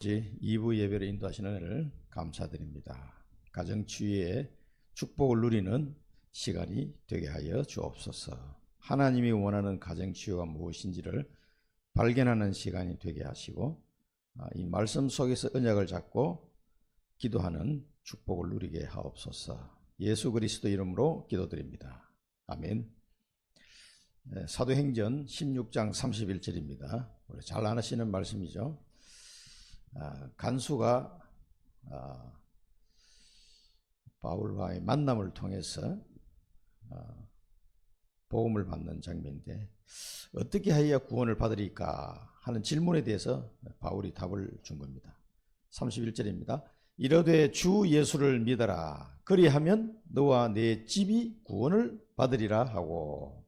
2부 예배를 인도하시는 은혜를 감사드립니다. 가정치유의 축복을 누리는 시간이 되게 하여 주옵소서. 하나님이 원하는 가정치유가 무엇인지를 발견하는 시간이 되게 하시고 이 말씀 속에서 언약을 잡고 기도하는 축복을 누리게 하옵소서. 예수 그리스도 이름으로 기도드립니다. 아멘. 사도행전 16장 31절입니다. 우리 잘 아시는 말씀이죠. 간수가 바울과의 만남을 통해서 복음을 받는 장면인데 어떻게 하여야 구원을 받으리까 하는 질문에 대해서 바울이 답을 준 겁니다. 31절입니다. 이르되 주 예수를 믿어라. 그리하면 너와 네 집이 구원을 받으리라 하고,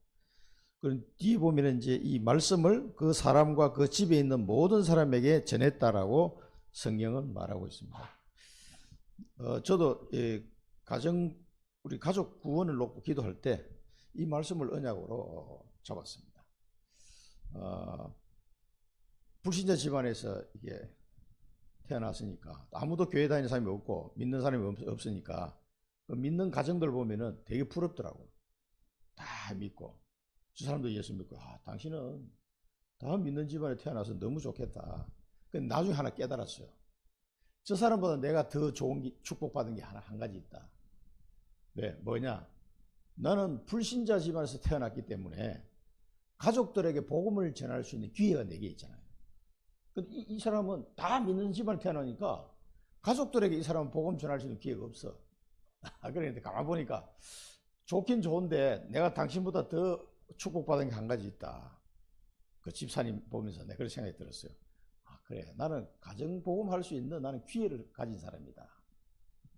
그럼 뒤에 보면 이제 이 말씀을 그 사람과 그 집에 있는 모든 사람에게 전했다라고 성경은 말하고 있습니다. 저도 우리 가족 구원을 놓고 기도할 때 이 말씀을 언약으로 잡았습니다. 불신자 집안에서 이게 태어났으니까 아무도 교회 다니는 사람이 없고 믿는 사람이 없으니까 믿는 가정들 보면은 되게 부럽더라고. 다 믿고. 저 사람도 예수 믿고, 당신은 다 믿는 집안에 태어나서 너무 좋겠다. 근데 나중에 하나 깨달았어요. 저 사람보다 내가 더 좋은 축복받은 게 한 가지 있다. 왜? 뭐냐? 나는 불신자 집안에서 태어났기 때문에 가족들에게 복음을 전할 수 있는 기회가 내게 있잖아요. 이 사람은 다 믿는 집안에 태어나니까 가족들에게 이 사람은 복음 전할 수 있는 기회가 없어. 그런데 가만 보니까 좋긴 좋은데 내가 당신보다 더 축복받은 게 한 가지 있다. 그 집사님 보면서 내가 그런 생각이 들었어요. 그래, 나는 가정복음 할 수 있는 나는 기회를 가진 사람이다.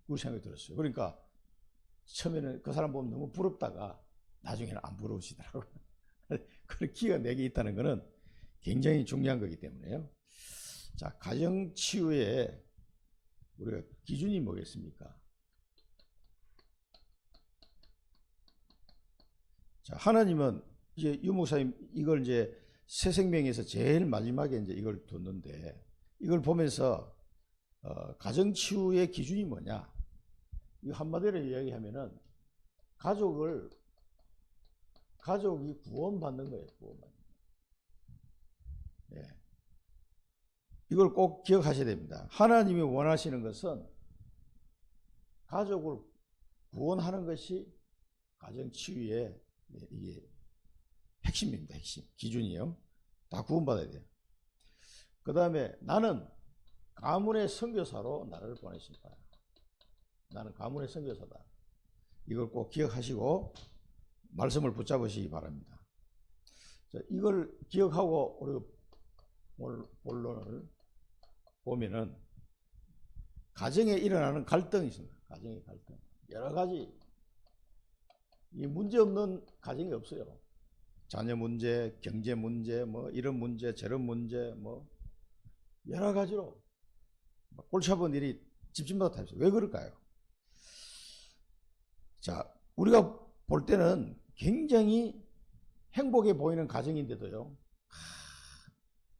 그 생각이 들었어요. 그러니까 처음에는 그 사람 보면 너무 부럽다가 나중에는 안 부러우시더라고요. 그런 기회가 내게 있다는 것은 굉장히 중요한 거기 때문에요. 자, 가정치유의 우리가 기준이 뭐겠습니까? 자, 하나님은 이제 유 목사님 이걸 이제 새 생명에서 제일 마지막에 이제 이걸 뒀는데 이걸 보면서 가정치유의 기준이 뭐냐? 이 한마디로 이야기하면은 가족이 구원받는 거예요. 구원받는. 예. 이걸 꼭 기억하셔야 됩니다. 하나님이 원하시는 것은 가족을 구원하는 것이 가정치유의 이게 핵심입니다. 핵심 기준이에요. 다 구원받아야 돼요. 그 다음에 나는 가문의 선교사로 나를 보내신다. 나는 가문의 선교사다. 이걸 꼭 기억하시고 말씀을 붙잡으시기 바랍니다. 자, 이걸 기억하고 우리 오늘 본론을 보면은 가정에 일어나는 갈등이 있습니다. 가정의 갈등. 여러 가지 이 문제 없는 가정이 없어요. 자녀 문제, 경제 문제, 뭐 이런 문제, 저런 문제, 뭐 여러 가지로 골치 아픈 일이 집집마다 다 있어요. 왜 그럴까요? 자, 우리가 볼 때는 굉장히 행복해 보이는 가정인데도요,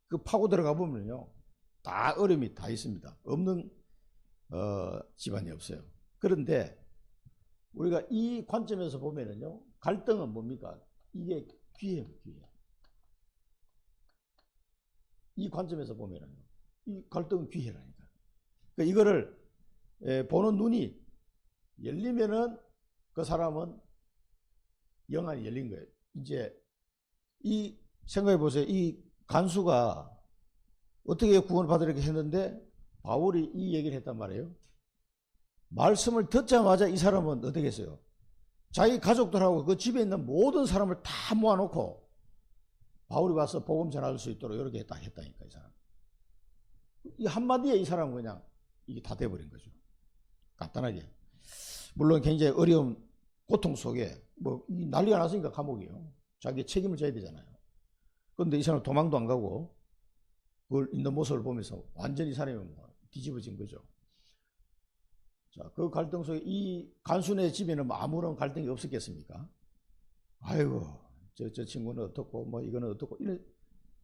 그 파고 들어가 보면요, 다 어려움이 다 있습니다. 없는 집안이 없어요. 그런데 우리가 이 관점에서 보면은요, 갈등은 뭡니까? 이게 기회예요, 기회. 이 관점에서 보면은요, 이 갈등은 기회라니까. 그러니까 이거를 보는 눈이 열리면은 그 사람은 영안이 열린 거예요. 이제 이 생각해 보세요. 이 간수가 어떻게 구원을 받으려고 했는데 바울이 이 얘기를 했단 말이에요. 말씀을 듣자마자 이 사람은 어떻게 했어요? 자기 가족들하고 그 집에 있는 모든 사람을 다 모아놓고 바울이 와서 복음 전할 수 있도록 이렇게 했다니까, 이 사람. 이 한마디에 이 사람은 그냥 이게 다 돼버린 거죠. 간단하게. 물론 굉장히 어려운 고통 속에 뭐 난리가 났으니까 감옥이에요. 자기 책임을 져야 되잖아요. 그런데 이 사람은 도망도 안 가고 그걸 있는 모습을 보면서 완전히 이 사람이 뭐 뒤집어진 거죠. 자, 그 갈등 속에 이 간수네 집에는 뭐 아무런 갈등이 없었겠습니까? 아이고, 저 친구는 어떻고 뭐 이거는 어떻고 이런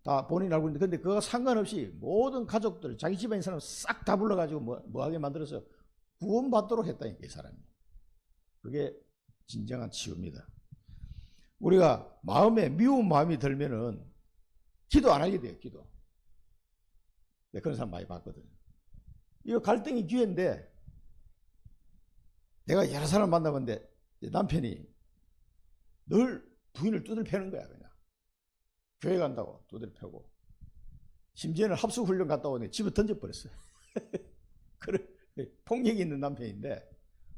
다 본인이 알고 있는데, 근데 그거 상관없이 모든 가족들, 자기 집안의 사람 싹 다 불러가지고 뭐하게 만들어서 구원받도록 했다니까, 이 사람이. 그게 진정한 치유입니다. 우리가 마음에 미운 마음이 들면은 기도 안 하게 돼요, 기도. 네, 그런 사람 많이 봤거든요. 이거 갈등이 기회인데, 내가 여러 사람 만나봤는데 남편이 늘 부인을 두들 패는 거야, 그냥. 교회 간다고 두들 패고, 심지어는 합숙훈련 갔다 오니 집에 던져버렸어요. 그래, 폭력이 있는 남편인데,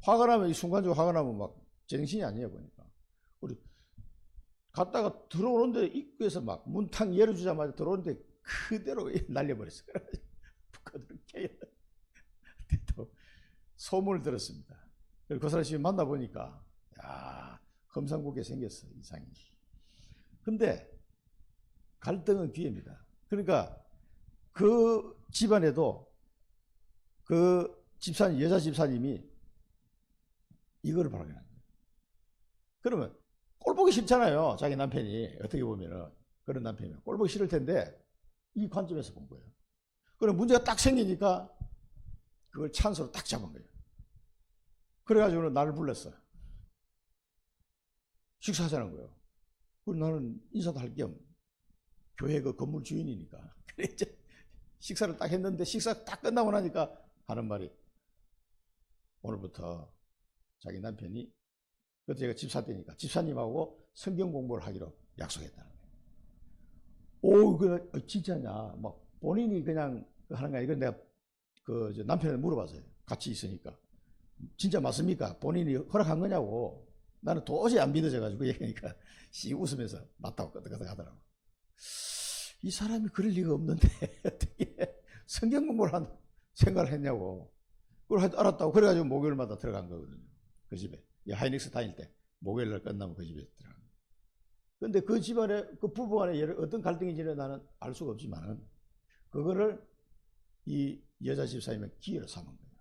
화가 나면, 순간적으로 화가 나면 막 제정신이 아니에요, 보니까. 우리 갔다가 들어오는데 입구에서 막 문탕 열어주자마자 들어오는데 그대로 날려버렸어요. 북한으로 깨요. 또 소문을 들었습니다. 그 사람 지금 만나보니까, 야, 험상궂게 생겼어, 이상이. 근데 갈등은 기회입니다. 그러니까 그 집안에도 그 집사님, 여자 집사님이 이거를 발견한 거예요. 그러면 꼴 보기 싫잖아요, 자기 남편이. 어떻게 보면은 그런 남편이면 꼴 보기 싫을 텐데 이 관점에서 본 거예요. 그럼 문제가 딱 생기니까 그걸 찬스로 딱 잡은 거예요. 그래가지고 나를 불렀어. 식사하자는 거예요. 그리고 나는 인사도 할 겸 교회 그 건물 주인이니까. 그래 이제 식사를 딱 했는데, 식사 딱 끝나고 나니까 하는 말이, 오늘부터 자기 남편이, 그때 제가 집사 때니까 집사님하고 성경 공부를 하기로 약속했다는 거예요. 오, 그 진짜냐? 막 본인이 그냥 하는 거야. 이건 내가 그 남편한테 물어봤어요. 같이 있으니까. 진짜 맞습니까? 본인이 허락한 거냐고. 나는 도저히 안 믿어져가지고 얘기하니까 씩 웃으면서 맞다고 끄덕끄덕 하더라고. 이 사람이 그럴 리가 없는데 어떻게 성경 공부를 한 생각을 했냐고. 그걸 알았다고. 그래가지고 목요일마다 들어간 거거든요, 그 집에. 하이닉스 다닐 때 목요일날 끝나면 그 집에 들어간 거예요. 근데 그 집안에, 그 부부 간에 어떤 갈등인지는 나는 알 수가 없지만은, 그거를 이 여자 집사님은 기회로 삼은 거예요.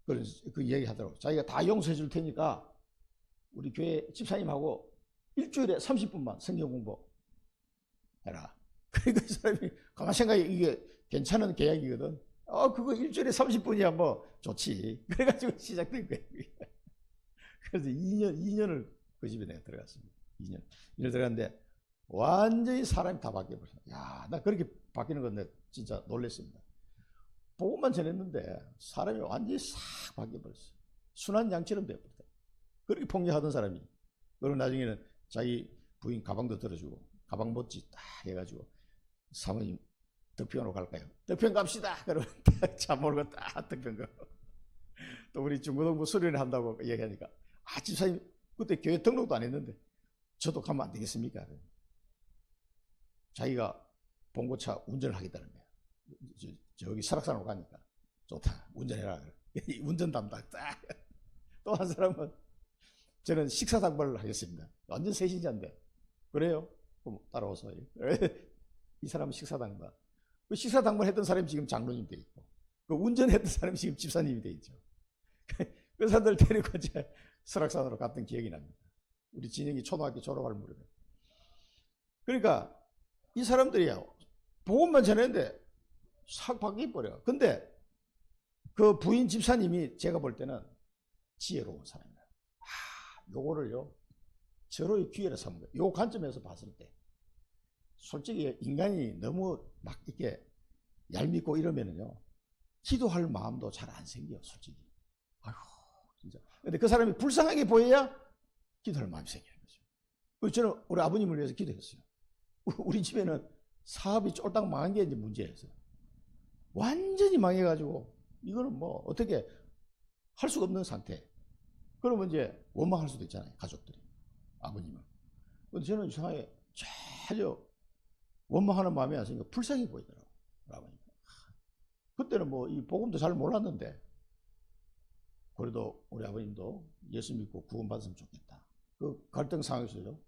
그래서 그 얘기 하더라고. 자기가 다 용서해 줄 테니까 우리 교회 집사님하고 일주일에 30분만 성경 공부 해라. 그러니까 이 사람이 가만 생각해, 이게 괜찮은 계약이거든. 그거 일주일에 30분이야 뭐 좋지. 그래가지고 시작된 거예요. 그래서 2년을 그 집에 내가 들어갔습니다. 2년 들어갔는데 완전히 사람이 다 바뀌어버렸어요. 야, 나 그렇게 바뀌는 건데 진짜 놀랐습니다. 복음만 전했는데 사람이 완전히 싹 바뀌어버렸어요. 순한 양처럼 되어버렸다. 그렇게 폭력하던 사람이, 그리고 나중에는 자기 부인 가방도 들어주고, 가방 멋지 딱 해가지고, 사모님 덕평으로 갈까요? 덕평 갑시다. 그러면 차 몰고 딱 덕평 가고. 또 우리 중고등부 수련회 한다고 얘기하니까, 집사님 그때 교회 등록도 안 했는데 저도 가면 안 되겠습니까? 자기가 봉고차 운전을 하겠다는 거야. 저기 설악산으로 가니까 좋다, 운전해라. 운전 담당 딱. 또 한 사람은, 저는 식사 당번을 하겠습니다. 완전 세신자인데. 그래요? 그럼 따라오세요. 이 사람은 식사 당번. 그 식사 당번 했던 사람이 지금 장로님 돼 있고, 그 운전했던 사람이 지금 집사님이 돼 있죠. 그 사람들 데리고 이제 설악산으로 갔던 기억이 납니다. 우리 진영이 초등학교 졸업할 무렵에. 그러니까 이 사람들이요, 복음만 전했는데 싹 바뀌어버려. 근데 그 부인 집사님이 제가 볼 때는 지혜로운 사람이에요. 요거를요, 저로의 기회를 삼은 거예요. 요 관점에서 봤을 때. 솔직히 인간이 너무 막 이렇게 얄밉고 이러면은요, 기도할 마음도 잘 안 생겨요, 솔직히. 아휴, 진짜. 근데 그 사람이 불쌍하게 보여야 기도할 마음이 생기는 거죠. 그래서 저는 우리 아버님을 위해서 기도했어요. 우리 집에는 사업이 쫄딱 망한 게 이제 문제였어요. 완전히 망해가지고, 이거는 뭐 어떻게 할 수가 없는 상태. 그러면 이제 원망할 수도 있잖아요, 가족들이. 아버님은. 근데 저는 이상하게 전혀 원망하는 마음이 안 생기고 불쌍해 보이더라고요, 아버님. 그때는 뭐 이 복음도 잘 몰랐는데, 그래도 우리 아버님도 예수 믿고 구원받았으면 좋겠다. 그 갈등 상황에서요,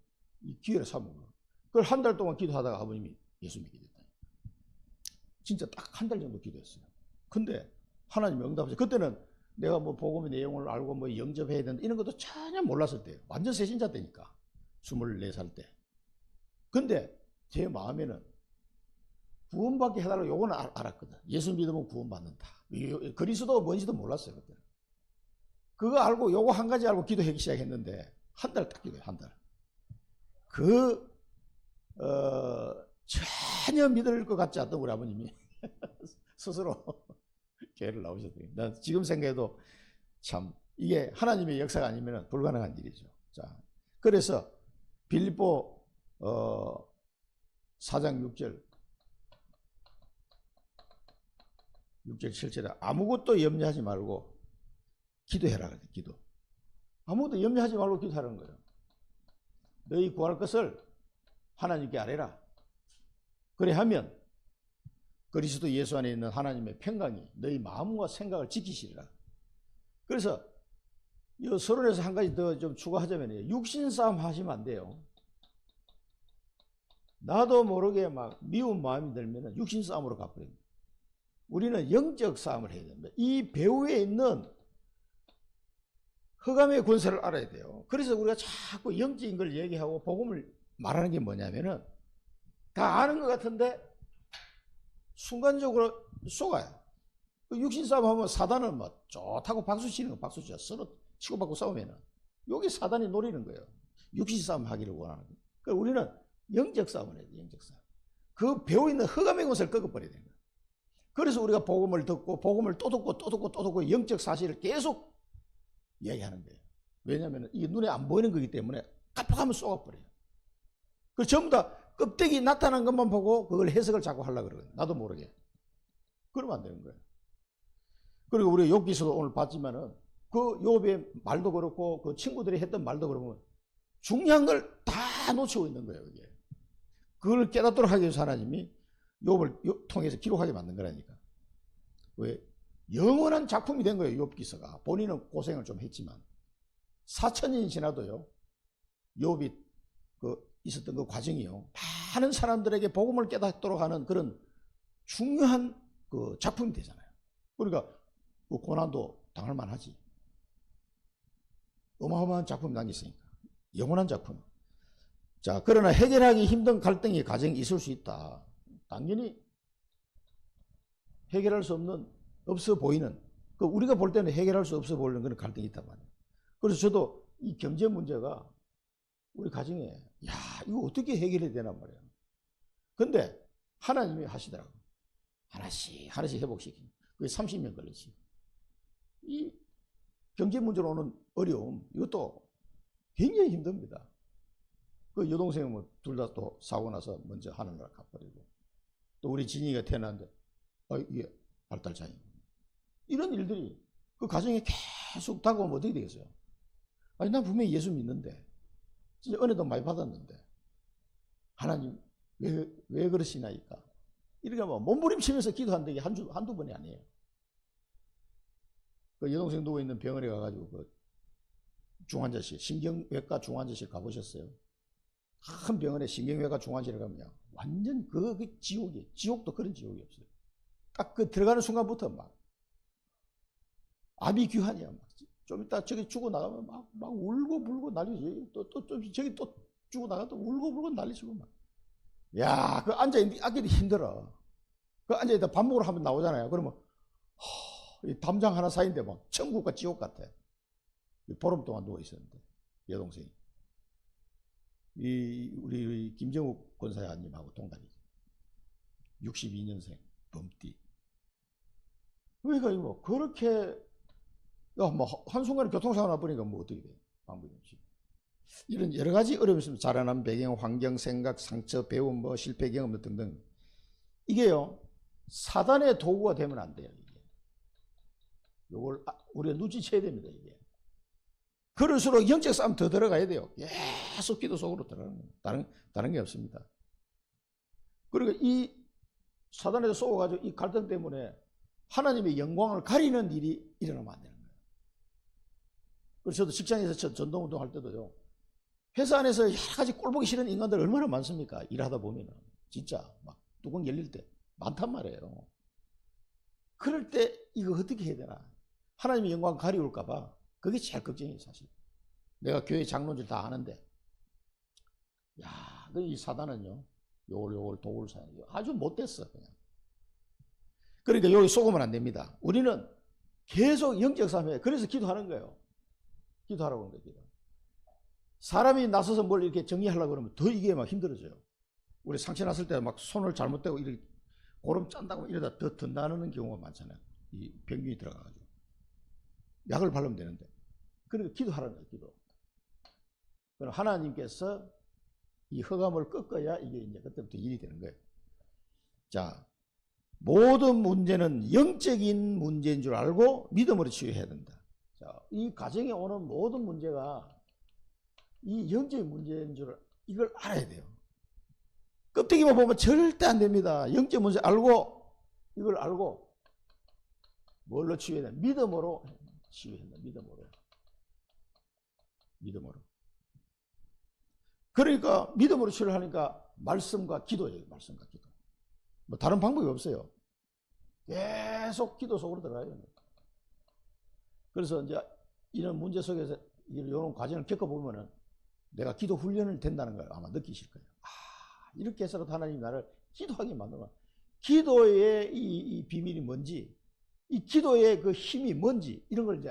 이 기회를 삼은 거예요. 그걸 한 달 동안 기도하다가 아버님이 예수 믿게 됐다. 진짜 딱 한 달 정도 기도했어요. 근데 하나님이 응답하셔서, 그때는 내가 뭐 복음의 내용을 알고 뭐 영접해야 된다 이런 것도 전혀 몰랐을 때예요. 완전 새신자 때니까. 24살 때. 근데 제 마음에는 구원받게 해달라고 요거는 알았거든. 예수 믿으면 구원받는다. 그리스도가 뭔지도 몰랐어요 그때. 그거 알고 요거 한 가지 알고 기도하기 시작했는데 한 달 딱 기도해. 한 달. 전혀 믿을 것 같지 않던 우리 아버님이 스스로 교회를 나오셨더니 난 지금 생각해도 참 이게 하나님의 역사가 아니면 불가능한 일이죠. 자, 그래서 빌립보 4장 6절 7절에 아무것도 염려하지 말고 기도해라 그래. 기도. 아무것도 염려하지 말고 기도하라는 거예요. 너희 구할 것을 하나님께 아뢰라. 그래 하면 그리스도 예수 안에 있는 하나님의 평강이 너희 마음과 생각을 지키시리라. 그래서 이 서론에서 한 가지 더 좀 추가하자면 육신 싸움 하시면 안 돼요. 나도 모르게 막 미운 마음이 들면 육신 싸움으로 가버립니다. 우리는 영적 싸움을 해야 됩니다. 이 배후에 있는 흑암의 권세를 알아야 돼요. 그래서 우리가 자꾸 영적인 걸 얘기하고 복음을 말하는 게 뭐냐면은 다 아는 것 같은데 순간적으로 속아요. 육신 싸움 하면 사단은 뭐 좋다고 박수 치는 거 박수 쳐. 서로 치고받고 싸우면은 여기 사단이 노리는 거예요. 육신 싸움 하기를 원하는 거예요. 그러니까 우리는 영적 싸움을 해야 돼요. 영적 싸움. 그 배우 있는 흑암의 권세를 꺾어버려야 되는 거예요. 그래서 우리가 복음을 듣고 복음을 또 듣고 또 듣고 또 듣고 영적 사실을 계속 얘기하는 거예요. 왜냐하면 이게 눈에 안 보이는 거기 때문에 깜빡하면 쏘아버려요. 그 전부 다 껍데기 나타난 것만 보고 그걸 해석을 자꾸 하려고 그러거든요. 나도 모르게. 그러면 안 되는 거예요. 그리고 우리 욥기서도 오늘 봤지만은 그 욥의 말도 그렇고 그 친구들이 했던 말도 그러면 중요한 걸 다 놓치고 있는 거예요. 그게. 그걸 깨닫도록 하기 위해서 하나님이 욥을 통해서 기록하게 만든 거라니까. 왜? 영원한 작품이 된 거예요. 욥기서가. 본인은 고생을 좀 했지만 4000년이 지나도요. 욥이 있었던 그 과정이요. 많은 사람들에게 복음을 깨닫도록 하는 그런 중요한 그 작품이 되잖아요. 그러니까 그 고난도 당할 만하지. 어마어마한 작품이 남겼으니까. 영원한 작품. 자, 그러나 해결하기 힘든 갈등의 과정이 있을 수 있다. 당연히 해결할 수 없는, 없어 보이는, 우리가 볼 때는 해결할 수 없어 보이는 그런 갈등이 있단 말이에요. 그래서 저도 이 경제 문제가 우리 가정에, 야, 이거 어떻게 해결해야 되나 말이에요. 근데 하나님이 하시더라고요. 하나씩 회복시키는. 그게 30년 걸렸지. 이 경제 문제로 오는 어려움, 이것도 굉장히 힘듭니다. 그 여동생은 뭐 둘 다 또 사고 나서 먼저 하늘나라 가버리고, 또 우리 진이가 태어났는데, 이게 발달장애. 이런 일들이 그 가정에 계속 다가오면 어떻게 되겠어요? 아니, 난 분명히 예수 믿는데, 진짜 은혜도 많이 받았는데, 하나님, 왜 그러시나이까? 이렇게 뭐 몸부림치면서 기도한 적이 한두 번이 아니에요. 그 여동생 누워있는 병원에 가가지고 그 중환자실, 신경외과 중환자실 가보셨어요? 큰 병원에 신경외과 중환자실에 가면 완전 그 지옥이에요. 지옥도 그런 지옥이 없어요. 딱 그 들어가는 순간부터 막 아비규환이야. 막. 좀 이따 저기 죽어 나가면 막 울고 불고 난리지. 저기 또 죽어 나가도 울고 불고 난리치고 막. 야, 그 앉아있기 힘들어. 그 앉아있다 밥 먹으러 하면 나오잖아요. 그러면 이 담장 하나 사이인데 막 천국과 지옥 같아. 보름 동안 누워 있었는데 여동생이. 우리 김정욱 권사님하고 동갑이죠. 62년생 범띠. 그러니까 뭐 그렇게 뭐 한순간에 교통사고 나버리니까 뭐 어떻게 돼? 방법이 없지. 이런 여러 가지 어려움이 있습니다. 자라난 배경, 환경, 생각, 상처, 배움, 뭐 실패 경험 등등. 이게요 사단의 도구가 되면 안 돼요. 이게. 요걸 우리가 눈치채야 됩니다. 이게. 그럴수록 영적 싸움 더 들어가야 돼요. 계속 기도 속으로 들어가는 거예요. 다른 게 없습니다. 그리고 이 사단에서 쏘아가지고 이 갈등 때문에 하나님의 영광을 가리는 일이 일어나면 안 되는 거예요. 그래서 저도 직장에서 전동운동 할 때도요. 회사 안에서 여러 가지 꼴보기 싫은 인간들 얼마나 많습니까? 일하다 보면은. 진짜 막 뚜껑 열릴 때 많단 말이에요. 그럴 때 이거 어떻게 해야 되나? 하나님의 영광 가리울까봐 그게 제일 걱정이에요, 사실. 내가 교회 장로들 다 아는데, 야, 이 사단은요, 요걸 도구를 사용해요. 아주 못됐어 그냥. 그러니까 여기 속으면 안 됩니다. 우리는 계속 영적 싸움에 그래서 기도하는 거예요. 기도하라고 하는 거예요. 기도. 사람이 나서서 뭘 이렇게 정리하려고 그러면 더 이게 막 힘들어져요. 우리 상처 났을 때 막 손을 잘못대고 이렇게 고름 짠다고 이러다 더 든다는 경우가 많잖아요. 이 병균이 들어가가지고. 약을 바르면 되는데. 그러니까 기도하라는 거예요. 기도. 그럼 하나님께서 이 흑암을 꺾어야 이게 이제 그때부터 일이 되는 거예요. 자, 모든 문제는 영적인 문제인 줄 알고 믿음으로 치유해야 된다. 자, 이 가정에 오는 모든 문제가 이 영적인 문제인 줄 이걸 알아야 돼요. 껍데기만 보면 절대 안 됩니다. 영적 문제 알고 이걸 알고 뭘로 치유해야 돼? 믿음으로 치유해야 된다. 믿음으로. 그러니까 믿음으로 치유를 하니까 말씀과 기도예요. 말씀과 기도. 뭐 다른 방법이 없어요. 계속 기도 속으로 들어가야 됩니다. 그래서 이제 이런 문제 속에서 이런 과정을 겪어보면은 내가 기도 훈련을 된다는 걸 아마 느끼실 거예요. 아, 이렇게 해서라도 하나님 나를 기도하게 만들어. 기도의 이 비밀이 뭔지, 이 기도의 그 힘이 뭔지, 이런 걸 이제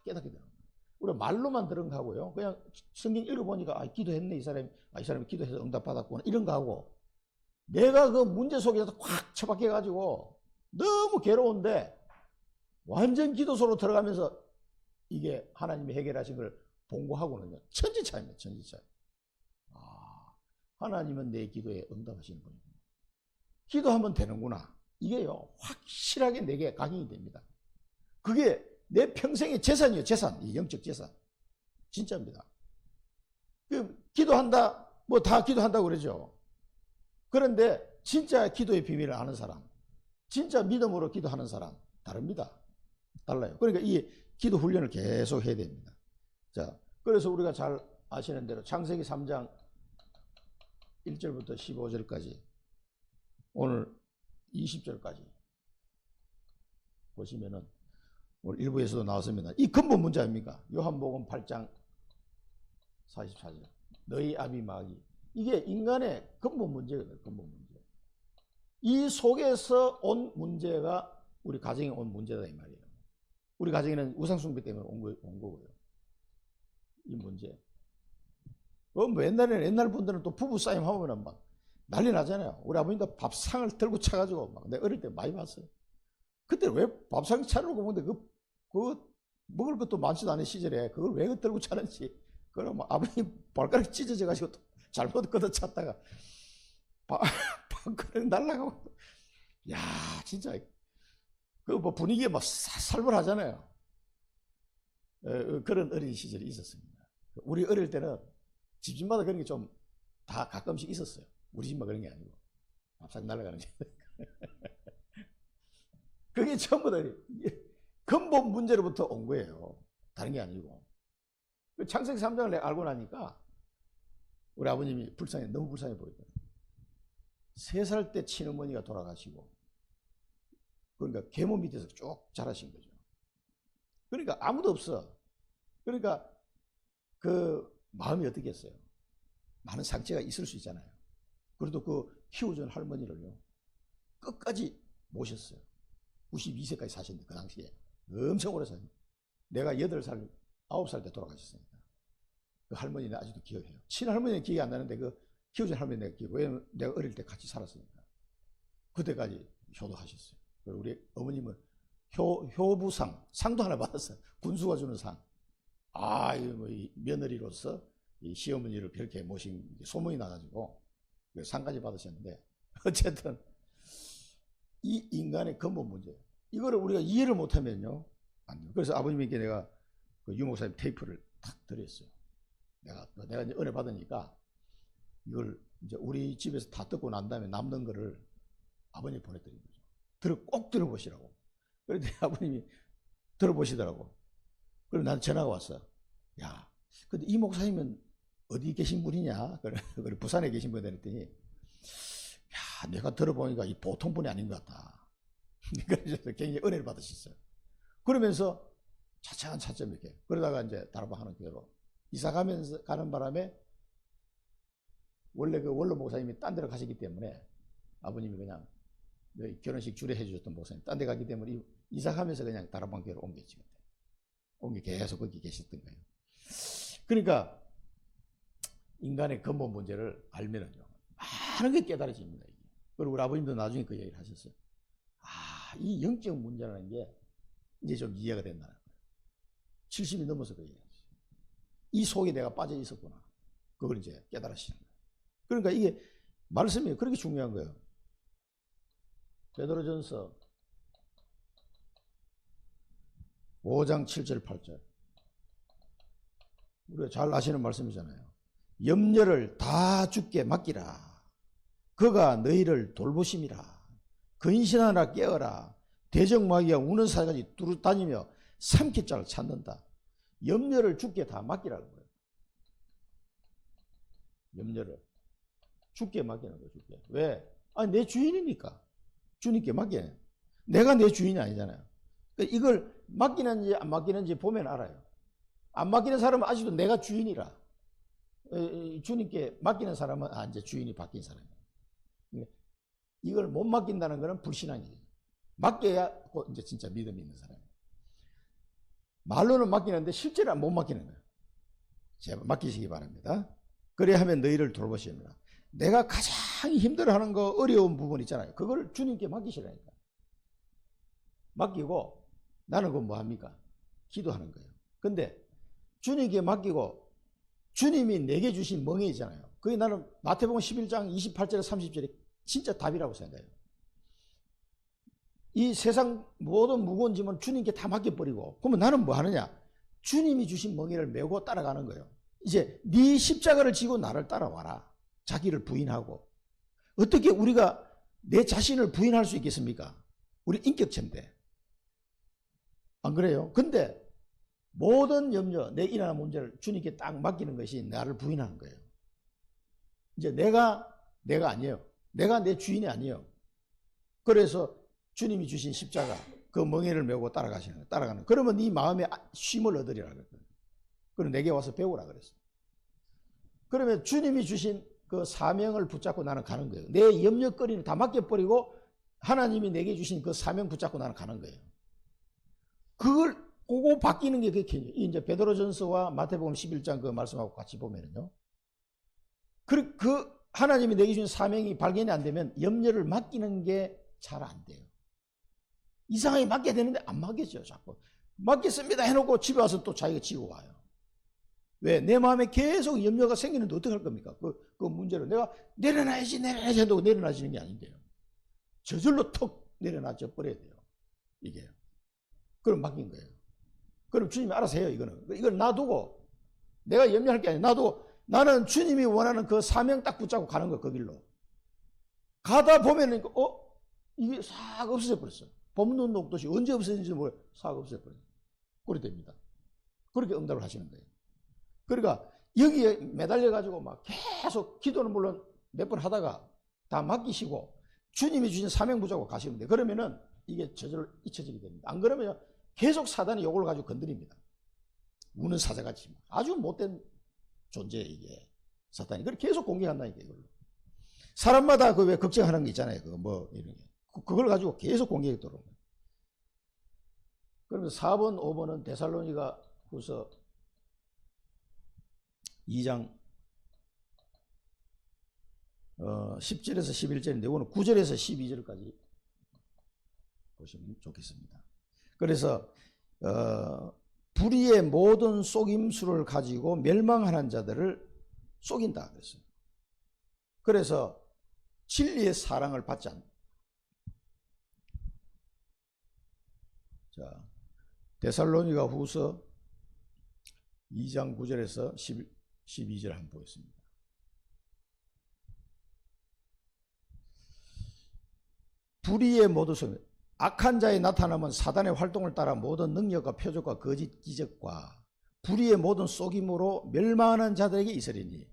깨닫게 되는 거예요. 우리가 말로만 들은 거 하고요. 그냥 성경 읽어보니까 기도했네, 이 사람이. 이 사람이 기도해서 응답받았구나. 이런 거 하고. 내가 그 문제 속에서 꽉 처박혀가지고 너무 괴로운데 완전 기도 속으로 들어가면서 이게 하나님이 해결하신 걸 본고하고는요. 천지차이입니다. 천지차이. 하나님은 내 기도에 응답하시는 분이구나. 기도하면 되는구나. 이게요. 확실하게 내게 각인이 됩니다. 그게 내 평생의 재산이에요. 재산. 이 영적 재산. 진짜입니다. 기도한다. 뭐 다 기도한다고 그러죠. 그런데 진짜 기도의 비밀을 아는 사람, 진짜 믿음으로 기도하는 사람 다릅니다. 달라요. 그러니까 이 기도 훈련을 계속 해야 됩니다. 자, 그래서 우리가 잘 아시는 대로 창세기 3장 1절부터 15절까지 오늘 20절까지 보시면은 오늘 일부에서도 나왔습니다. 이 근본 문제 아닙니까? 요한복음 8장 44절. 너희 아비 마귀. 이게 인간의 근본 문제거든요. 근본 문제. 이 속에서 온 문제가 우리 가정에 온 문제다 이 말이에요. 우리 가정에는 우상숭배 때문에 온 거고요. 이 문제. 뭐 옛날 분들은 또 부부 싸움 하면 막 난리 나잖아요. 우리 아버님도 밥상을 들고 차가지고 막 내가 어릴 때 많이 봤어요. 그때 왜 밥상 차려고 먹는데 그 먹을 것도 많지도 않은 시절에 그걸 왜 들고 차는지. 그럼 아버님 발가락이 찢어져가지고 또 잘못 걷어 찼다가 밥그릇 날라가고. 야, 진짜 그 뭐 분위기가 막 살벌하잖아요. 그런 어린 시절이 있었습니다. 우리 어릴 때는 집집마다 그런 게 좀 다 가끔씩 있었어요. 우리 집만 그런 게 아니고 밥상 날아가는 게. 그게 전부 다 근본 문제로부터 온 거예요. 다른 게 아니고. 창세기 3장을 내가 알고 나니까 우리 아버님이 너무 불쌍해 보이더라고요. 3살 때 친어머니가 돌아가시고, 그러니까 계모 밑에서 쭉 자라신 거죠. 그러니까 아무도 없어. 그러니까 그 마음이 어떻겠어요? 많은 상처가 있을 수 있잖아요. 그래도 그 키워준 할머니를요, 끝까지 모셨어요. 92세까지 사셨는데, 그 당시에. 엄청 오래 사셨는데. 내가 8살, 9살 때 돌아가셨으니까. 그 할머니는 아직도 기억해요. 친할머니는 기억이 안 나는데 그 키워준 할머니 내가 기억. 왜냐면 내가 어릴 때 같이 살았으니까. 그때까지 효도하셨어요. 그리고 우리 어머님은 효부상, 상도 하나 받았어요. 군수가 주는 상. 뭐 이 며느리로서 이 시어머니를 그렇게 모신 소문이 나가지고 상까지 받으셨는데, 어쨌든 이 인간의 근본 문제, 이거를 우리가 이해를 못하면요 안 돼요. 그래서 아버님께 내가 그 유목사님 테이프를 탁 드렸어요. 내가 이제 은혜 받으니까 이걸 이제 우리 집에서 다 듣고 난 다음에 남는 거를 아버님 보내드린 거죠. 꼭 들어보시라고. 그런데 아버님이 들어보시더라고. 그럼 나한테 전화가 왔어. 야, 근데 이 목사님은 어디 계신 분이냐? 그래 부산에 계신 분이다 그랬더니, 야, 내가 들어보니까 이 보통 분이 아닌 것 같다. 그래서 굉장히 은혜를 받으셨어요. 그러면서 차츰 이렇게. 그러다가 이제 다락방 하는 대로 이사 가는 바람에 원래 그 원로 목사님이 딴 데로 가셨기 때문에 아버님이 그냥 결혼식 주례 해주셨던 목사님 딴 데 갔기 때문에 이사하면서 그냥 다른 방교로 옮겼지. 옮겨 계속 거기 계셨던 거예요. 그러니까 인간의 근본 문제를 알면은요 많은 게 깨달아집니다. 이게. 그리고 우리 아버님도 나중에 그 얘기를 하셨어요. 이 영적 문제라는 게 이제 좀 이해가 된다는 거예요. 70이 넘어서 그 얘기했어요. 이 속에 내가 빠져 있었구나. 그걸 이제 깨달으시는 거예요. 그러니까 이게 말씀이 그렇게 중요한 거예요. 베드로전서 5장 7절 8절 우리가 잘 아시는 말씀이잖아요. 염려를 다 주께 맡기라. 그가 너희를 돌보심이라. 근신하라 깨어라. 대적마귀가 우는 사이까지 뚜루다니며 삼킬 자를 찾는다. 염려를 주께 다 맡기라는 거예요. 염려를 주께 맡기는 거예요. 주께. 왜? 내 주인이니까. 주님께 맡겨요. 내가 내 주인이 아니잖아요. 그러니까 이걸 맡기는지 안 맡기는지 보면 알아요. 안 맡기는 사람은 아직도 내가 주인이라. 주님께 맡기는 사람은 이제 주인이 바뀐 사람이에요. 이걸 못 맡긴다는 것은 불신앙이에요. 맡겨야 이제 진짜 믿음이 있는 사람이에요. 말로는 맡기는데 실제로 못 맡기는 거예요. 제발 맡기시기 바랍니다. 그래야 하면 너희를 돌보십니다. 내가 가장 힘들어하는 거 어려운 부분 있잖아요. 그걸 주님께 맡기시라니까. 맡기고 나는 그건 뭐합니까? 기도하는 거예요. 근데 주님께 맡기고 주님이 내게 주신 멍에있잖아요. 그게 나는 마태복음 11장 28절에 30절에 진짜 답이라고 생각해요. 이 세상 모든 무거운 짐은 주님께 다 맡겨버리고 그러면 나는 뭐 하느냐? 주님이 주신 멍에를 메고 따라가는 거예요. 이제 네 십자가를 지고 나를 따라와라. 자기를 부인하고. 어떻게 우리가 내 자신을 부인할 수 있겠습니까? 우리 인격체인데. 안 그래요? 근데 모든 염려, 내 일어나는 문제를 주님께 딱 맡기는 것이 나를 부인하는 거예요. 이제 내가 아니에요. 내가 내 주인이 아니에요. 그래서 주님이 주신 십자가, 그 멍에를 메고 따라가시는 거예요. 따라가는 거예요. 그러면 네 마음에 쉼을 얻으리라 그랬거든요. 그럼 내게 와서 배우라 그랬어요. 그러면 주님이 주신 그 사명을 붙잡고 나는 가는 거예요. 내 염려거리를 다 맡겨버리고 하나님이 내게 주신 그 사명 붙잡고 나는 가는 거예요. 그걸 그거 바뀌는 게 그게 이제 베드로전서와 마태복음 11장 그 말씀하고 같이 보면은요. 그 하나님이 내게 주신 사명이 발견이 안 되면 염려를 맡기는 게 잘 안 돼요. 이상하게 맡겨야 되는데 안 맡겨져요. 자꾸 맡겼습니다 해놓고 집에 와서 또 자기가 지고 와요. 왜? 내 마음에 계속 염려가 생기는데 어떻게 할 겁니까? 그 문제를 내가 내려놔야지 해도 내려놔지는 게 아닌데요. 저절로 턱 내려놔져 버려야 돼요. 이게. 그럼 맡긴 거예요. 그럼 주님이 알아서 해요. 이걸 놔두고 내가 염려할 게 아니라 놔두고 나는 주님이 원하는 그 사명 딱 붙잡고 가는 거예요. 그 길로. 가다 보면은 이게 싹 없어져 버렸어요. 봄눈 녹듯이 언제 없어진지 모르겠어요. 싹 없어져 버려요. 그렇게 됩니다. 그렇게 응답을 하시는 거예요. 그러니까 여기에 매달려 가지고 막 계속 기도는 물론 몇 번 하다가 다 맡기시고 주님이 주신 사명 붙잡고 가시면 돼요. 그러면은 이게 저절로 잊혀지게 됩니다. 안 그러면 계속 사단이 요걸 가지고 건드립니다. 우는 사자같이 아주 못된 존재 이게 사탄이. 그걸 계속 공격한다니까 이걸로. 사람마다 그 왜 걱정하는 게 있잖아요. 그거 뭐 이런 게. 그걸 가지고 계속 공격이 들어옵니다. 그러면서 4번, 5번은 데살로니가 후서 2장 10절에서 11절인데 이거는 9절에서 12절까지 보시면 좋겠습니다. 그래서 불의의 모든 속임수를 가지고 멸망하는 자들을 속인다 그랬어요. 그래서 진리의 사랑을 받지 않는다. 자, 데살로니가 후서 2장 9절에서 12절 한번 보겠습니다. 불의의 모든 속임, 악한 자의 나타남은 사단의 활동을 따라 모든 능력과 표적과 거짓 기적과 불의의 모든 속임으로 멸망하는 자들에게 있으리니,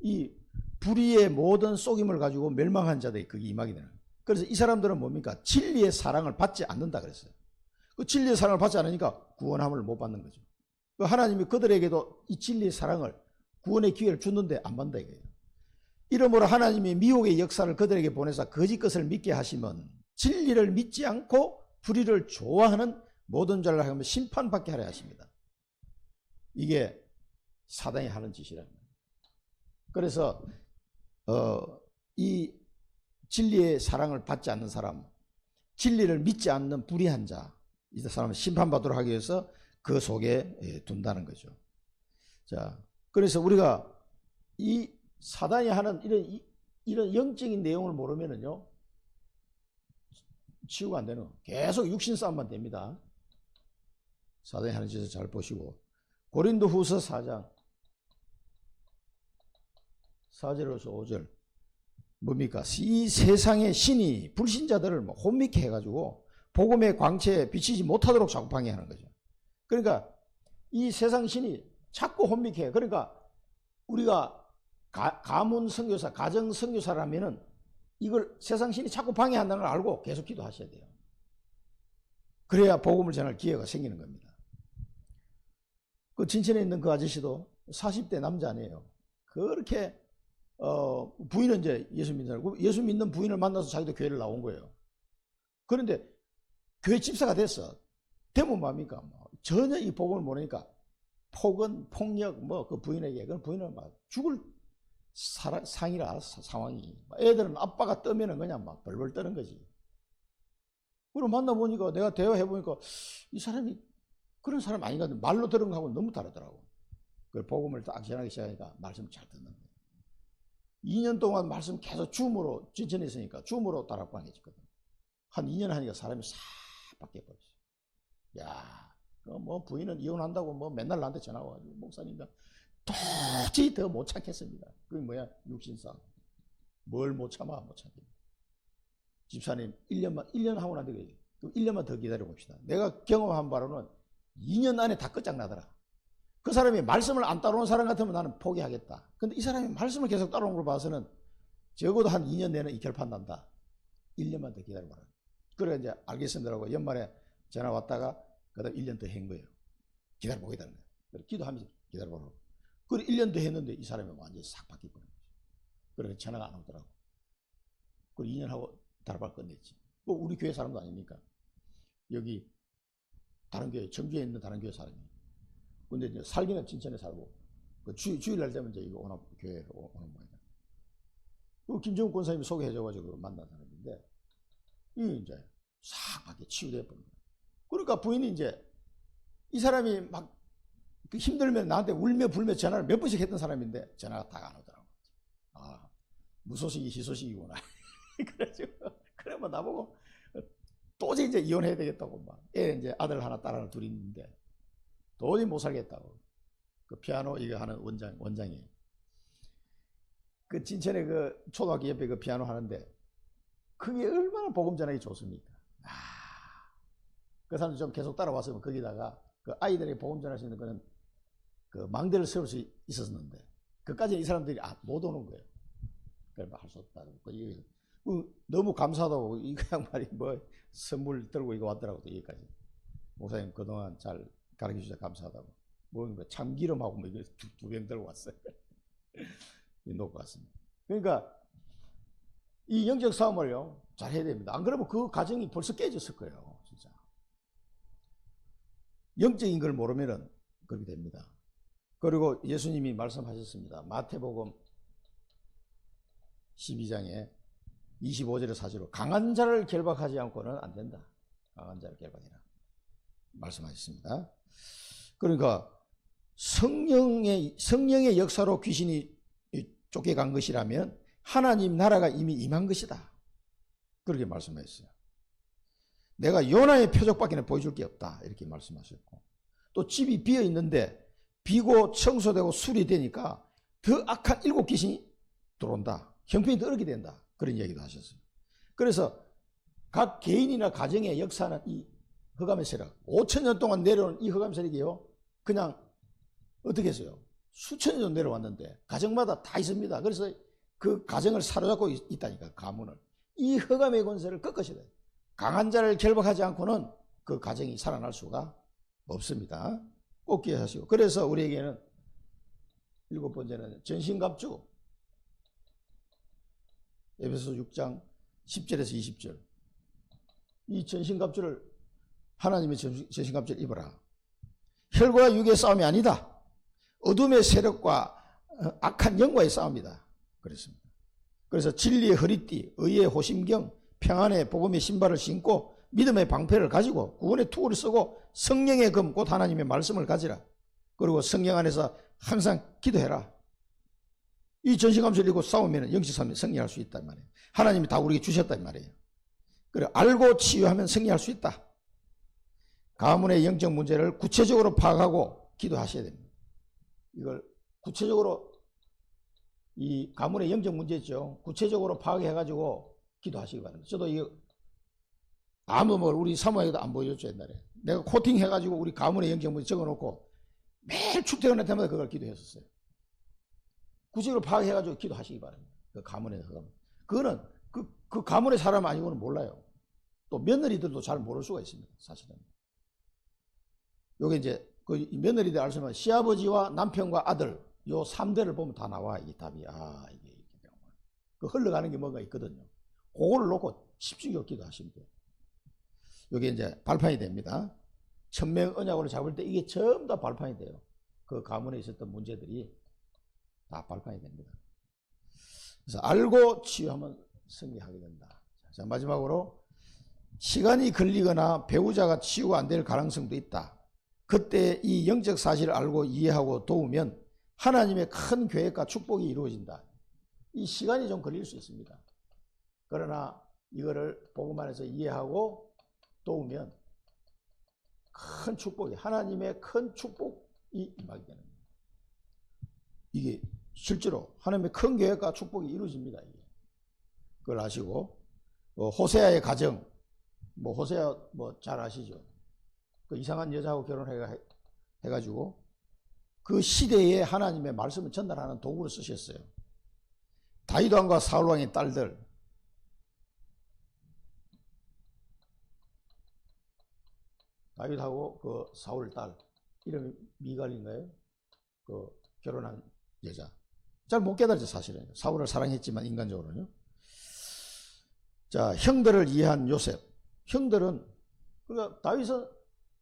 이 불의의 모든 속임을 가지고 멸망한 자들이 그게 임하게 되는 거예요. 그래서 이 사람들은 뭡니까? 진리의 사랑을 받지 않는다 그랬어요. 그 진리의 사랑을 받지 않으니까 구원함을 못 받는 거죠. 하나님이 그들에게도 이 진리의 사랑을, 구원의 기회를 줬는데 안 받는다 이거예요. 이러므로 하나님이 미혹의 역사를 그들에게 보내사 거짓 것을 믿게 하시면 진리를 믿지 않고 불의를 좋아하는 모든 자를 하면 심판받게 하려 하십니다. 이게 사단이 하는 짓이랍니다. 그래서 이 진리의 사랑을 받지 않는 사람, 진리를 믿지 않는 불의한 자, 이 사람은 심판받도록 하기 위해서 그 속에 둔다는 거죠. 자, 그래서 우리가 이 사단이 하는 이런 영적인 내용을 모르면은요, 치유가 안 되는, 계속 육신 싸움만 됩니다. 사단이 하는 짓을 잘 보시고, 고린도 후서 4장 4절에서 5절 뭡니까? 이 세상의 신이 불신자들을 혼미케 해가지고 복음의 광채에 비치지 못하도록 자꾸 방해하는 거죠. 그러니까 이 세상 신이 자꾸 혼미케 해. 그러니까 우리가 가문 선교사, 가정 선교사라면은 이걸 세상 신이 자꾸 방해한다는 걸 알고 계속 기도하셔야 돼요. 그래야 복음을 전할 기회가 생기는 겁니다. 그 진천에 있는 그 아저씨도 40대 남자네요. 그렇게 부인은 이제 예수 믿는 사람, 예수 믿는 부인을 만나서 자기도 교회를 나온 거예요. 그런데 교회 집사가 됐어. 되면 뭐합니까? 전혀 이 복음을 모르니까 폭언, 폭력, 그 부인에게, 그 부인은 막 죽을 상이라 상황이. 애들은 아빠가 뜨면은 그냥 막 벌벌 떠는 거지. 그리고 만나보니까 내가 대화해보니까 이 사람이 그런 사람 아닌가 하는데 말로 들은 거하고 너무 다르더라고. 그 복음을 딱 전하기 시작하니까 말씀을 잘 듣는 거예요. 2년 동안 말씀 계속 줌으로 진천에 있으니까 줌으로 다락방해졌거든. 한 2년 하니까 사람이 싹 바뀌어버렸어. 야, 뭐 부인은 이혼한다고 뭐 맨날 나한테 전화 와가지고 목사님과 도저히 더 못 참겠습니다. 그게 뭐야? 육신싸움. 뭘 못 참아? 못 참겠다. 집사님 1년 하고 난데 그래. 1년만 더 기다려 봅시다. 내가 경험한 바로는 2년 안에 다 끝장나더라. 그 사람이 말씀을 안 따라오는 사람 같으면 나는 포기하겠다. 근데 이 사람이 말씀을 계속 따라오는 걸 봐서는 적어도 한 2년 내는 이 결판 난다. 1년만 더 기다려봐라. 그래 이제 알겠습니다라고 연말에 전화 왔다가 그다음 1년 더 한 거예요. 기다려보겠다는 거예요. 그래 기도하면서 기다려보라고. 그래 1년 더 했는데 이 사람이 완전히 싹 바뀌어버린 거죠. 그래 전화가 안 오더라고. 그래 2년 하고 다락방 끝냈지. 뭐 우리 교회 사람도 아니니까. 여기 다른 교회, 청주에 있는 다른 교회 사람이. 근데 이제 살기는 진천에 살고, 그 주일날 되면 이제 이거 교회로 오는 모양이다. 그 김정은 권사님이 소개해줘가지고 만난 사람인데, 이 이제 싹 밖에 치유돼 버린 거야. 그러니까 부인이 이제 이 사람이 막 힘들면 나한테 울며 불며 전화를 몇 번씩 했던 사람인데 전화가 다 안 오더라고. 아, 무소식이 희소식이구나. 그래가지고, 그러면 나보고 도저히 이제 이혼해야 되겠다고 막. 애 이제 아들 하나, 딸 하나 둘이 있는데 도저히 못 살겠다고. 그 피아노 이거 하는 원장이. 그 진천에 그 초등학교 옆에 그 피아노 하는데 그게 얼마나 복음 전하기 좋습니까? 그 사람도 좀 계속 따라왔으면 거기다가 그 아이들에게 복음 전할 수 있는 거는 그 망대를 세울 수 있었는데 그까지 이 사람들이 못 오는 거예요. 그래서 할 수 없다고. 너무 감사하다고 이 양말이 뭐 선물 들고 이거 왔더라고. 여기까지. 목사님 그동안 잘 가르쳐 주셔서 감사하다고. 뭐 참기름하고 뭐 이거 두 병 들고 왔어요. 놓고 왔습니다. 그러니까 이 영적 싸움을요 잘 해야 됩니다. 안 그러면 그 가정이 벌써 깨졌을 거예요. 진짜. 영적인 걸 모르면은 그렇게 됩니다. 그리고 예수님이 말씀하셨습니다. 마태복음 12장에 25절의 사지로 강한 자를 결박하지 않고는 안 된다. 강한 자를 결박해라. 말씀하셨습니다. 그러니까 성령의 역사로 귀신이 쫓겨간 것이라면 하나님 나라가 이미 임한 것이다. 그렇게 말씀하셨어요. 내가 요나의 표적밖에 보여줄 게 없다. 이렇게 말씀하셨고 또 집이 비어 있는데 비고 청소되고 수리되니까 더 악한 7 귀신이 들어온다. 형편이 더 어렵게 된다. 그런 이야기도 하셨어요. 그래서 각 개인이나 가정의 역사는 이 흑암의 세력, 5,000년 동안 내려온 이 흑암 세력이요. 그냥 어떻게 했어요? 수천 년 내려왔는데 가정마다 다 있습니다. 그래서 그 가정을 사로잡고 있다니까, 가문을. 이 흑암의 권세를 꺾으셔야 돼요. 강한 자를 결박하지 않고는 그 가정이 살아날 수가 없습니다. 꼭 기억하시고. 그래서 우리에게는 7번째는 전신갑주. 에베소서 6장 10절에서 20절. 이 전신갑주를 하나님의 전신갑주를 입어라. 혈과 육의 싸움이 아니다. 어둠의 세력과 악한 영과의 싸움이다. 그랬습니다. 그래서 진리의 허리띠, 의의 호심경, 평안의 복음의 신발을 신고 믿음의 방패를 가지고 구원의 투구를 쓰고 성령의 금 곧 하나님의 말씀을 가지라. 그리고 성령 안에서 항상 기도해라. 이 전신갑주를 입고 싸우면 영적 싸움에 승리할 수 있단 말이에요. 하나님이 다 우리에게 주셨단 말이에요. 그래 알고 치유하면 승리할 수 있다. 가문의 영적 문제를 구체적으로 파악하고 기도하셔야 됩니다. 이걸 구체적으로 이 가문의 영적 문제죠. 구체적으로 파악해가지고 기도하시기 바랍니다. 저도 이거 아무 뭘 우리 사모에도 안 보여줬죠 옛날에. 내가 코팅해가지고 우리 가문의 영적 문제 적어놓고 매일 출퇴근할 때마다 그걸 기도했었어요. 구체적으로 파악해가지고 기도하시기 바랍니다. 그 가문의 사람. 그거는 그 가문의 사람 아니고는 몰라요. 또 며느리들도 잘 모를 수가 있습니다. 사실은. 요게 이제 그 며느리들 알 수 있는 시아버지와 남편과 아들 요 3대를 보면 다 나와 이 답이. 이게 그 흘러가는 게 뭔가 있거든요. 그거를 놓고 집중적으로 기도하시면 돼요. 요게 이제 발판이 됩니다. 천명 언약으로 잡을 때 이게 전부 다 발판이 돼요. 그 가문에 있었던 문제들이 다 발판이 됩니다. 그래서 알고 치유하면 승리하게 된다. 자, 마지막으로 시간이 걸리거나 배우자가 치유가 안 될 가능성도 있다. 그때 이 영적 사실을 알고 이해하고 도우면 하나님의 큰 계획과 축복이 이루어진다. 이 시간이 좀 걸릴 수 있습니다. 그러나 이거를 복음 안에서 이해하고 도우면 큰 축복이, 하나님의 큰 축복이 임하게 되는 거예요. 이게 실제로 하나님의 큰 계획과 축복이 이루어집니다. 이게. 그걸 아시고 호세아의 가정, 호세아 잘 아시죠? 그 이상한 여자하고 결혼해가지고 그 시대에 하나님의 말씀을 전달하는 도구로 쓰셨어요. 다윗 왕과 사울 왕의 딸들, 다윗하고 그 사울 딸 이름이 미갈인가요? 그 결혼한 여자. 잘 못 깨달죠 사실은. 사울을 사랑했지만 인간적으로는요. 자, 형들을 이해한 요셉. 형들은 그러니까 다윗은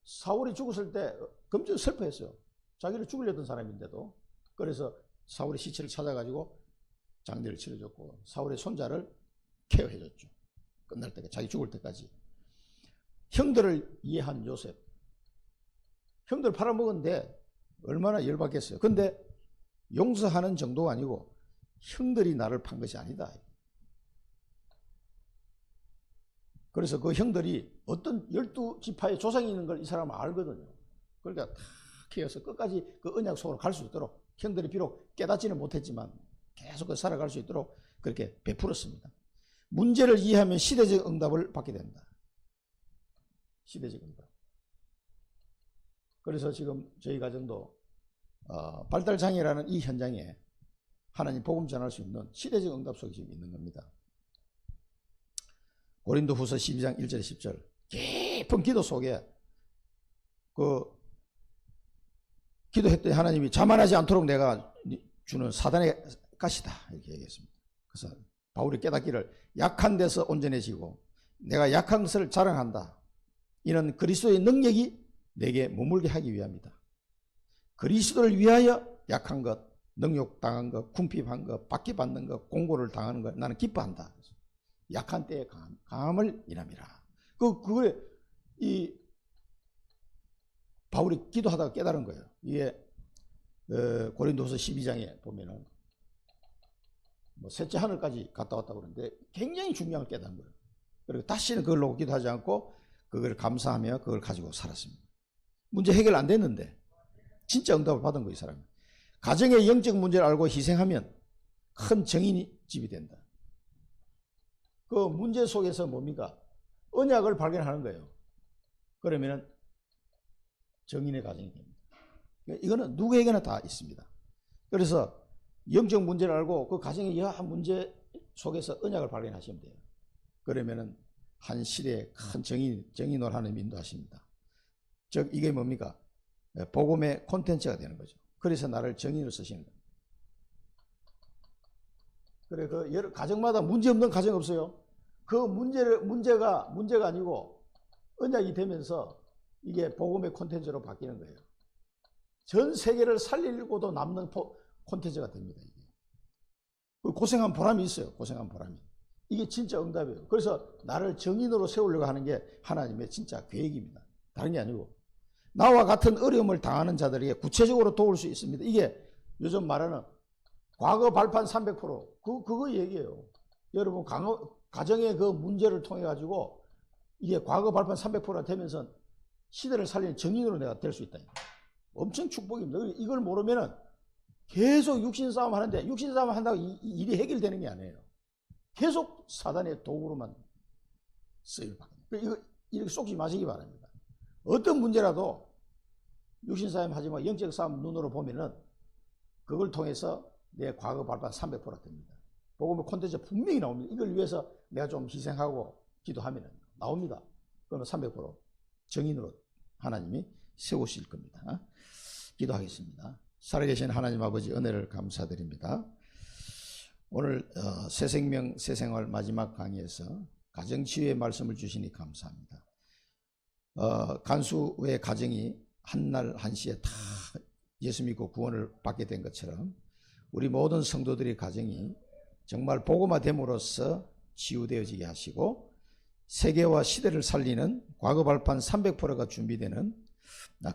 사울이 죽었을 때 엄청 슬퍼했어요. 자기를 죽이려던 사람인데도. 그래서 사울의 시체를 찾아가지고 장례를 치러줬고 사울의 손자를 케어해줬죠. 끝날 때까지, 자기 죽을 때까지. 형들을 이해한 요셉. 형들 팔아먹었는데 얼마나 열받겠어요. 근데 용서하는 정도가 아니고 형들이 나를 판 것이 아니다. 그래서 그 형들이 어떤 12지파의 조상이 있는 걸 이 사람은 알거든요. 그러니까 탁 해서 끝까지 그 언약 속으로 갈 수 있도록 형들이 비록 깨닫지는 못했지만 계속 살아갈 수 있도록 그렇게 베풀었습니다. 문제를 이해하면 시대적 응답을 받게 된다. 시대적 응답. 그래서 지금 저희 가정도 발달장애라는 이 현장에 하나님 복음 전할 수 있는 시대적 응답 속에 지금 있는 겁니다. 고린도후서 12장 1절 10절 깊은 기도 속에 그 기도했더니 하나님이 자만하지 않도록 내가 주는 사단의 가시다 이렇게 얘기했습니다. 그래서 바울이 깨닫기를 약한 데서 온전해지고 내가 약한 것을 자랑한다. 이는 그리스도의 능력이 내게 머물게 하기 위함이다. 그리스도를 위하여 약한 것, 능욕당한 것, 궁핍한 것, 박해받는 것, 공고를 당하는 것 나는 기뻐한다. 약한 때에 강함을 일함이라. 그게 이 바울이 기도하다가 깨달은 거예요. 이게 고린도서 12장에 보면은 셋째 하늘까지 갔다 왔다고 그러는데 굉장히 중요한 걸 깨달은 거예요. 그리고 다시는 그걸 놓고 기도하지 않고 그걸 감사하며 그걸 가지고 살았습니다. 문제 해결 안 됐는데 진짜 응답을 받은 거예요, 이 사람이. 가정의 영적 문제를 알고 희생하면 큰 정인이 집이 된다. 그 문제 속에서 뭡니까? 언약을 발견하는 거예요. 그러면 정인의 가정이 됩니다. 이거는 누구에게나 다 있습니다. 그래서 영적 문제를 알고 그 가정의 여러 문제 속에서 언약을 발견하시면 돼요. 그러면은 한 시대에 큰 정인을 하나님 인도하십니다. 즉 이게 뭡니까? 복음의 콘텐츠가 되는 거죠. 그래서 나를 정인으로 쓰시는 겁니다. 그래, 그 여러 가정마다 문제 없는 가정 없어요. 그 문제가 아니고 언약이 되면서 이게 복음의 콘텐츠로 바뀌는 거예요. 전 세계를 살리고도 남는 콘텐츠가 됩니다. 이게. 고생한 보람이 있어요. 고생한 보람이. 이게 진짜 응답이에요. 그래서 나를 정인으로 세우려고 하는 게 하나님의 진짜 계획입니다. 다른 게 아니고. 나와 같은 어려움을 당하는 자들에게 구체적으로 도울 수 있습니다. 이게 요즘 말하는 과거 발판 300% 그거 얘기예요. 여러분 가정의 그 문제를 통해 가지고 이게 과거 발판 300%가 되면서 시대를 살리는 정인으로 내가 될 수 있다. 엄청 축복입니다. 이걸 모르면은 계속 육신 싸움 하는데 육신 싸움 한다고 일이 해결되는 게 아니에요. 계속 사단의 도구로만 쓰일 밖에. 이거 이렇게 속지 마시기 바랍니다. 어떤 문제라도 육신 싸움 하지 마 영적 싸움 눈으로 보면은 그걸 통해서 내 과거 발판 300%가 됩니다. 복음의 콘텐츠 분명히 나옵니다. 이걸 위해서 내가 좀 희생하고 기도하면 나옵니다. 그러면 300% 정인으로 하나님이 세우실 겁니다. 기도하겠습니다. 살아계신 하나님 아버지 은혜를 감사드립니다. 오늘 새생명 새생활 마지막 강의에서 가정치유의 말씀을 주시니 감사합니다. 간수의 가정이 한날 한시에 다 예수 믿고 구원을 받게 된 것처럼 우리 모든 성도들의 가정이 정말 복음화됨으로써 치유되어지게 하시고 세계와 시대를 살리는 과거 발판 300%가 준비되는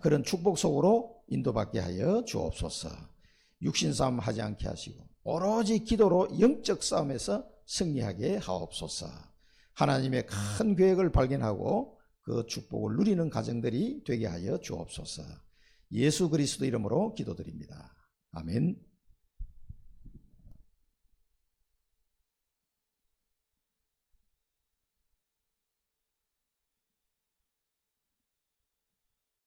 그런 축복 속으로 인도받게 하여 주옵소서. 육신 싸움 하지 않게 하시고 오로지 기도로 영적 싸움에서 승리하게 하옵소서. 하나님의 큰 계획을 발견하고 그 축복을 누리는 가정들이 되게 하여 주옵소서. 예수 그리스도 이름으로 기도드립니다. 아멘.